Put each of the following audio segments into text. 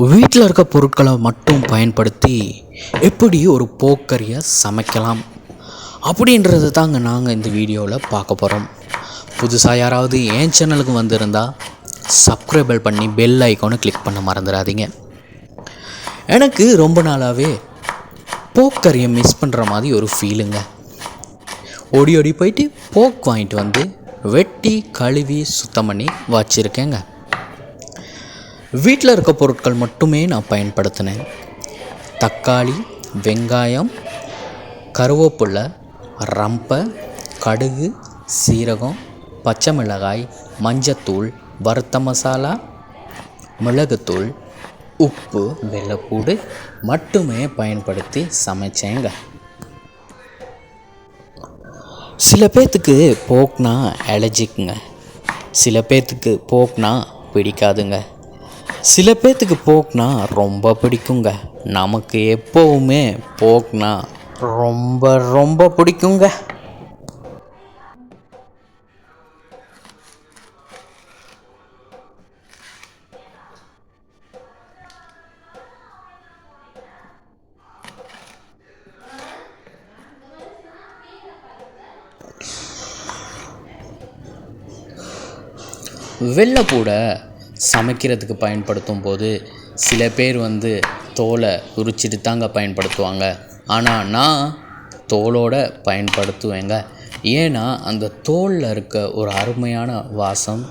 வீட்டில் இருக்க பொருட்களை மட்டும் பயன்படுத்தி எப்படி ஒரு போக்கரியை சமைக்கலாம் அப்படின்றது தாங்க நாங்கள் இந்த வீடியோவில் பார்க்க போகிறோம். புதுசாக யாராவது என் சேனலுக்கு வந்திருந்தால் சப்ஸ்கிரைபர் பண்ணி பெல் ஐக்கானை கிளிக் பண்ண மறந்துடாதீங்க. எனக்கு ரொம்ப நாளாகவே போக்கரியை மிஸ் பண்ணுற மாதிரி ஒரு ஃபீலுங்க. ஓடி ஓடி போயிட்டு போக் வாங்கிட்டு வந்து வெட்டி கழுவி சுத்தம் பண்ணி வச்சுருக்கேங்க. வீட்டில் இருக்க பொருட்கள் மட்டுமே நான் பயன்படுத்தினேன். தக்காளி, வெங்காயம், கருவேப்பிலை, ரம்பை, கடுகு, சீரகம், பச்சை மிளகாய், மஞ்சத்தூள், வறுத்த மசாலா, மிளகுத்தூள், உப்பு, வெள்ளைப்பூடு மட்டுமே பயன்படுத்தி சமைச்சேங்க. சில பேர்த்துக்கு போக்னா அலர்ஜிக்குங்க. சில பேர்த்துக்கு போக்னா பிடிக்காதுங்க. சில பேர்த்துக்கு போக்னா ரொம்ப பிடிக்குங்க. நமக்கு எப்போவுமே போக்னா ரொம்ப ரொம்ப பிடிக்குங்க. வெள்ளைப்பூடை சமைக்கிறதுக்கு பயன்படுத்தும் போது சில பேர் தோலை உரிச்சிட்டு தாங்க பயன்படுத்துவாங்க. ஆனால் நான் தோலோடு பயன்படுத்துவேங்க. ஏன்னா அந்த தோலில் இருக்க ஒரு அருமையான வாசம்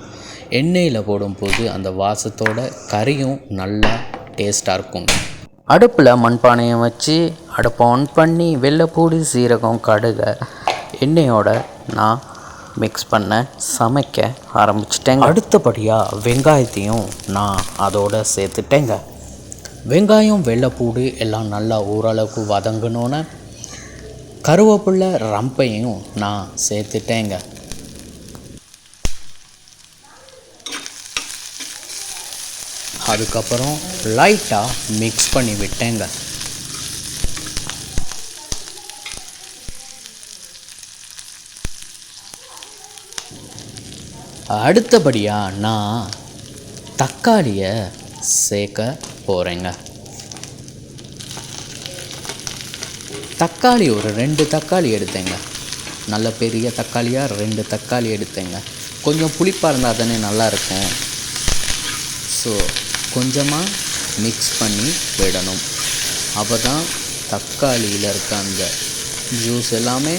எண்ணெயில் போடும்போது அந்த வாசத்தோட கறியும் நல்லா டேஸ்ட்டாக இருக்குங்க. அடுப்பில் மண்பானையை வச்சு அடுப்பை ஆன் பண்ணி வெள்ளைப்பூடு, சீரகம், கடுகை எண்ணெயோட நான் மிக்ஸ் பண்ண சமைக்க ஆரம்பிச்சிட்டேங்க. அடுத்தபடியாக வெங்காயத்தையும் நான் அதோடு சேர்த்துட்டேங்க. வெங்காயம், வெள்ளைப்பூடு எல்லாம் நல்லா ஓரளவுக்கு வதங்கணுன்னு கருவேப்பிலை, ரம்பையும் நான் சேர்த்துட்டேங்க. அதுக்கப்புறம் லைட்டாக மிக்ஸ் பண்ணி விட்டேங்க. அடுத்தபடியாக நான் தக்காளியை சேர்க்க போகிறேங்க. தக்காளி ஒரு 2 தக்காளி எடுத்தேங்க. நல்ல பெரிய தக்காளியாக 2 தக்காளி எடுத்தேங்க. கொஞ்சம் புளிப்பாக இருந்தால் தானே நல்லாயிருக்கும். ஸோ கொஞ்சமாக மிக்ஸ் பண்ணி விடணும். அப்போ தான் தக்காளியில் இருக்க அந்த ஜூஸ் எல்லாமே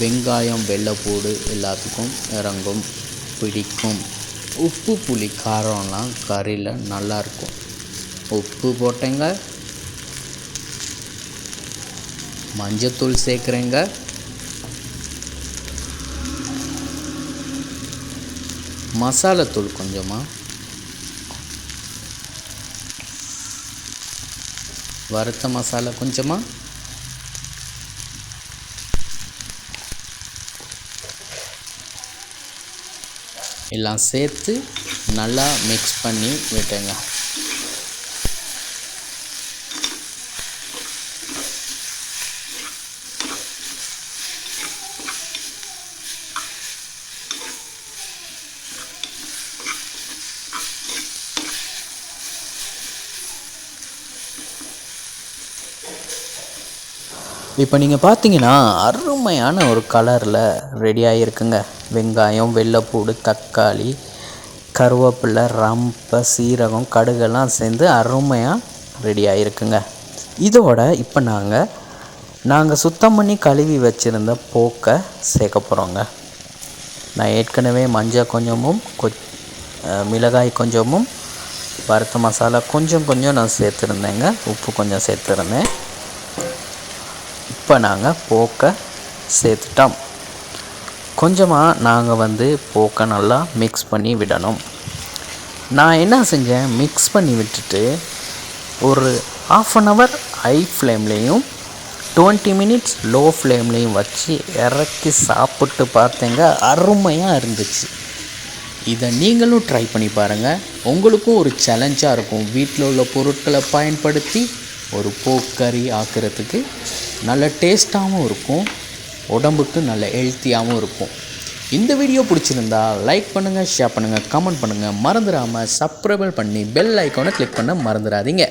வெங்காயம், வெள்ளைப்பூடு எல்லாத்துக்கும் இறங்கும், பிடிக்கும். உப்பு, புளி, காரம்லாம் கறியில் நல்லாயிருக்கும். உப்பு போட்டேங்க. மஞ்சத்தூள் சேர்க்குறேங்க. மசாலாத்தூள் கொஞ்சமாக, வறுத்த மசாலா கொஞ்சமாக, எல்லாம் சேர்த்து நல்லா மிக்ஸ் பண்ணி விட்டேங்க. இப்போ நீங்கள் பார்த்தீங்கன்னா அருமையான ஒரு கலரில் ரெடி ஆகிருக்குங்க. வெங்காயம், வெள்ளைப்பூடு, தக்காளி, கருவேப்பிலை, ரம்பை, சீரகம், கடுகெல்லாம் சேர்ந்து அருமையாக ரெடி ஆகிருக்குங்க. இதோட இப்போ நாங்கள் சுத்தம் பண்ணி கழுவி வச்சுருந்த போக்கை சேர்க்க போகிறோங்க. நான் ஏற்கனவே மஞ்சள் கொஞ்சமும் மிளகாய் கொஞ்சமும் வறுத்த மசாலா கொஞ்சம் நான் சேர்த்துருந்தேங்க. உப்பு கொஞ்சம் சேர்த்துருந்தேன். இப்போ நாங்கள் போக்கை சேர்த்துட்டோம். கொஞ்சமாக நாங்கள் போக்கை நல்லா மிக்ஸ் பண்ணி விடணும். நான் என்ன செஞ்சேன், மிக்ஸ் பண்ணி விட்டுட்டு ஒரு 1/2 hour ஹை ஃப்ளேம்லேயும் 20 minutes லோ ஃப்ளேம்லேயும் வச்சு இறக்கி சாப்பிட்டு பார்த்தேங்க. அருமையாக இருந்துச்சு. இதை நீங்களும் ட்ரை பண்ணி பாருங்கள். உங்களுக்கும் ஒரு சேலஞ்சாக இருக்கும். வீட்டில் உள்ள பொருட்களை பயன்படுத்தி ஒரு போக்கறி ஆக்கிறதுக்கு நல்ல டேஸ்ட்டாகவும் இருக்கும், உடம்புக்கு நல்ல ஹெல்த்தியாகவும் இருக்கும். இந்த வீடியோ பிடிச்சிருந்தா லைக் பண்ணுங்கள், ஷேர் பண்ணுங்கள், கமெண்ட் பண்ணுங்கள். மறந்துடாமல் சப்ஸ்கிரைப் பண்ணி பெல் ஐக்கானை கிளிக் பண்ண மறந்துடாதீங்க.